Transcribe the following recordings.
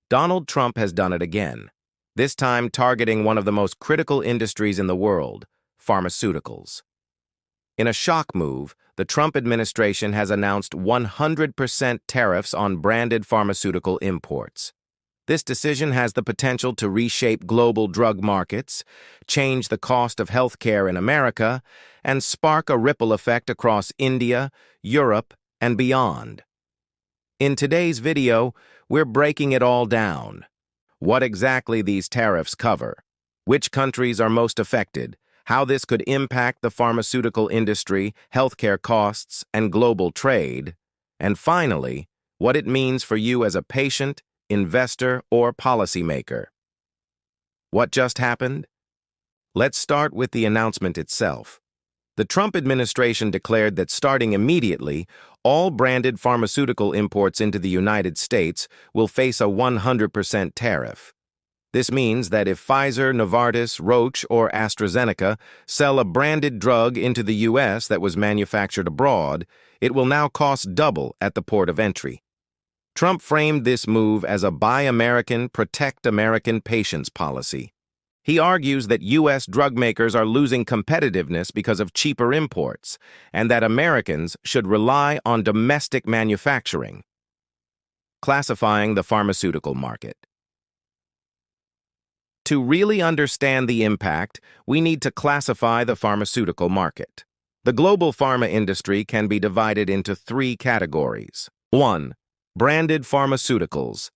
Donald Trump has done it again, this time targeting one of the most critical industries in the world, pharmaceuticals. In a shock move, the Trump administration has announced 100% tariffs on branded pharmaceutical imports. This decision has the potential to reshape global drug markets, change the cost of healthcare in America, and spark a ripple effect across India, Europe, and beyond. In today's video, we're breaking it all down. What exactly these tariffs cover, which countries are most affected, how this could impact the pharmaceutical industry, healthcare costs, and global trade, and finally, what it means for you as a patient, investor, or policymaker. What just happened? Let's start with the announcement itself. The Trump administration declared that starting immediately, all branded pharmaceutical imports into the United States will face a 100% tariff. This means that if Pfizer, Novartis, Roche, or AstraZeneca sell a branded drug into the U.S. that was manufactured abroad, it will now cost double at the port of entry. Trump framed this move as a Buy American, Protect American patients policy. He argues that U.S. drug makers are losing competitiveness because of cheaper imports, and that Americans should rely on domestic manufacturing. Classifying the pharmaceutical market. To really understand the impact, we need to classify the pharmaceutical market. The global pharma industry can be divided into three categories. 1. Branded pharmaceuticals.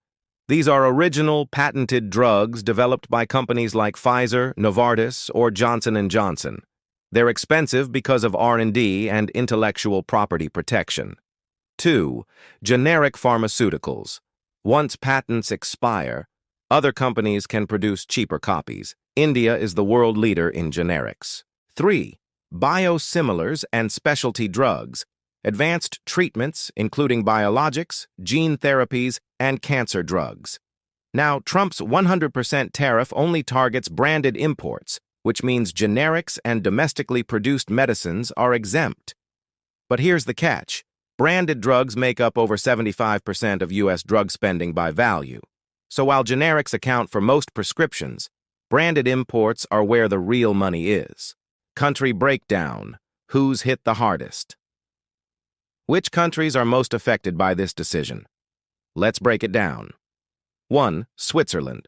These are original, patented drugs developed by companies like Pfizer, Novartis, or Johnson & Johnson. They're expensive because of R&D and intellectual property protection. 2. Generic pharmaceuticals. Once patents expire, other companies can produce cheaper copies. India is the world leader in generics. 3. Biosimilars and specialty drugs. Advanced treatments, including biologics, gene therapies, and cancer drugs. Now, Trump's 100% tariff only targets branded imports, which means generics and domestically produced medicines are exempt. But here's the catch. Branded drugs make up over 75% of U.S. drug spending by value. So while generics account for most prescriptions, branded imports are where the real money is. Country breakdown. Who's hit the hardest? Which countries are most affected by this decision? Let's break it down. 1. Switzerland.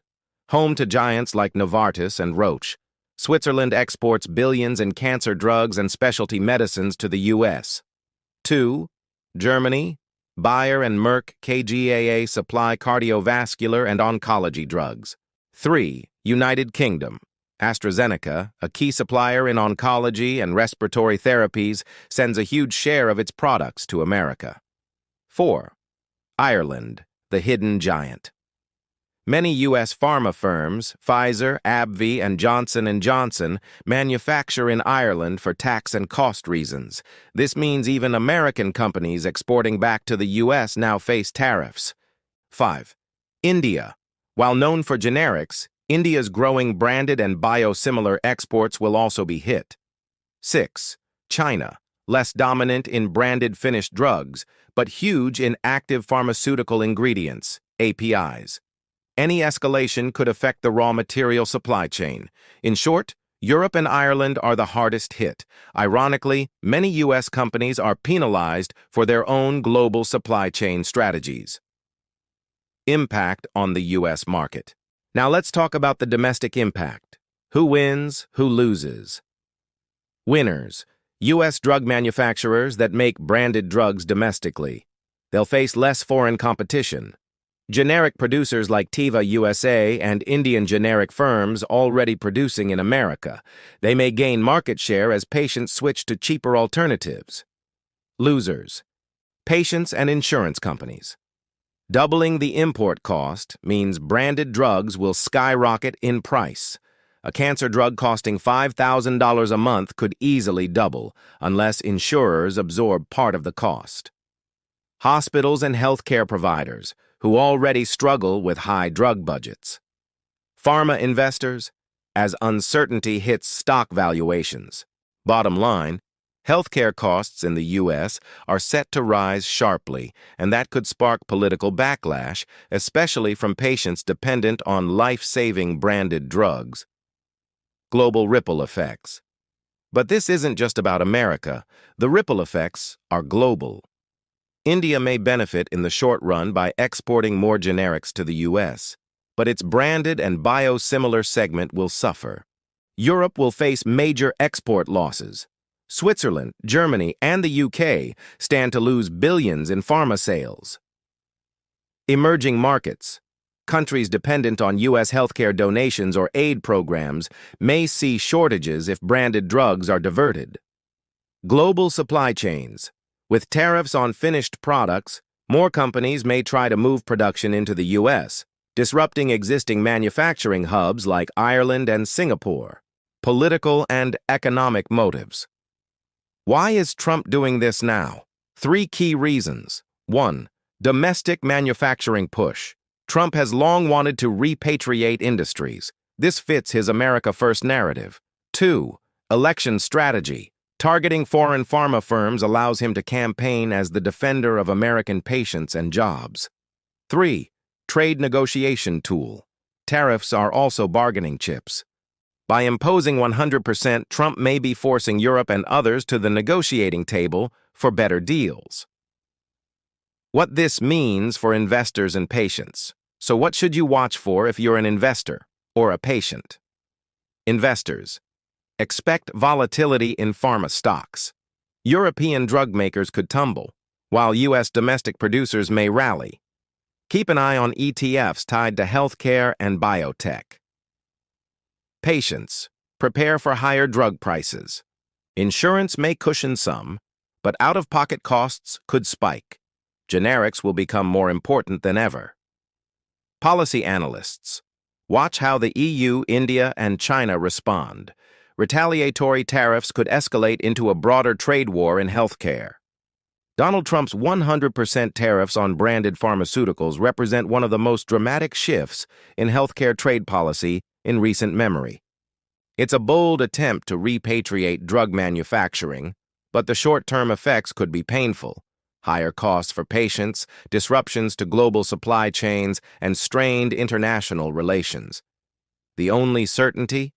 Home to giants like Novartis and Roche, Switzerland exports billions in cancer drugs and specialty medicines to the U.S. 2. Germany. Bayer and Merck KGaA supply cardiovascular and oncology drugs. 3. United Kingdom. AstraZeneca, a key supplier in oncology and respiratory therapies, sends a huge share of its products to America. 4. Ireland, the hidden giant. Many U.S. pharma firms, Pfizer, AbbVie, and Johnson & Johnson, manufacture in Ireland for tax and cost reasons. This means even American companies exporting back to the U.S. now face tariffs. 5. India. While known for generics, India's growing branded and biosimilar exports will also be hit. 6. China, less dominant in branded finished drugs, but huge in active pharmaceutical ingredients, APIs. Any escalation could affect the raw material supply chain. In short, Europe and Ireland are the hardest hit. Ironically, many U.S. companies are penalized for their own global supply chain strategies. Impact on the U.S. market. Now let's talk about the domestic impact. Who wins, who loses? Winners. U.S. drug manufacturers that make branded drugs domestically. They'll face less foreign competition. Generic producers like Teva USA and Indian generic firms already producing in America. They may gain market share as patients switch to cheaper alternatives. Losers. Patients and insurance companies. Doubling the import cost means branded drugs will skyrocket in price. A cancer drug costing $5,000 a month could easily double, unless insurers absorb part of the cost. Hospitals and healthcare providers, who already struggle with high drug budgets. Pharma investors, as uncertainty hits stock valuations. Bottom line, Healthcare costs in the U.S. are set to rise sharply, and that could spark political backlash, especially from patients dependent on life-saving branded drugs. Global ripple effects. But this isn't just about America. The ripple effects are global. India may benefit in the short run by exporting more generics to the U.S., but its branded and biosimilar segment will suffer. Europe will face major export losses. Switzerland, Germany, and the UK stand to lose billions in pharma sales. Emerging markets. Countries dependent on U.S. healthcare donations or aid programs may see shortages if branded drugs are diverted. Global supply chains. With tariffs on finished products, more companies may try to move production into the U.S., disrupting existing manufacturing hubs like Ireland and Singapore. Political and economic motives. Why is Trump doing this now? 3 key reasons. 1. Domestic manufacturing push. Trump has long wanted to repatriate industries. This fits his America First narrative. 2. Election strategy. Targeting foreign pharma firms allows him to campaign as the defender of American patients and jobs. 3. Trade negotiation tool. Tariffs are also bargaining chips. By imposing 100%, Trump may be forcing Europe and others to the negotiating table for better deals. What this means for investors and patients. So what should you watch for if you're an investor or a patient? Investors. Expect volatility in pharma stocks. European drug makers could tumble, while U.S. domestic producers may rally. Keep an eye on ETFs tied to healthcare and biotech. Patients. Prepare for higher drug prices. Insurance may cushion some, but out-of-pocket costs could spike. Generics will become more important than ever. Policy analysts. Watch how the EU, India, and China respond. Retaliatory tariffs could escalate into a broader trade war in healthcare. Donald Trump's 100% tariffs on branded pharmaceuticals represent one of the most dramatic shifts in healthcare trade policy in recent memory. It's a bold attempt to repatriate drug manufacturing, but the short-term effects could be painful. Higher costs for patients, disruptions to global supply chains, and strained international relations. The only certainty?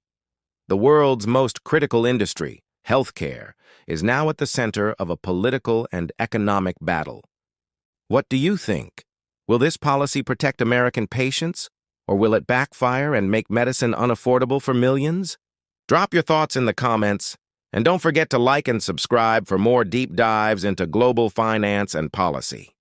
The world's most critical industry, healthcare, is now at the center of a political and economic battle. What do you think? Will this policy protect American patients, or will it backfire and make medicine unaffordable for millions? Drop your thoughts in the comments, and don't forget to like and subscribe for more deep dives into global finance and policy.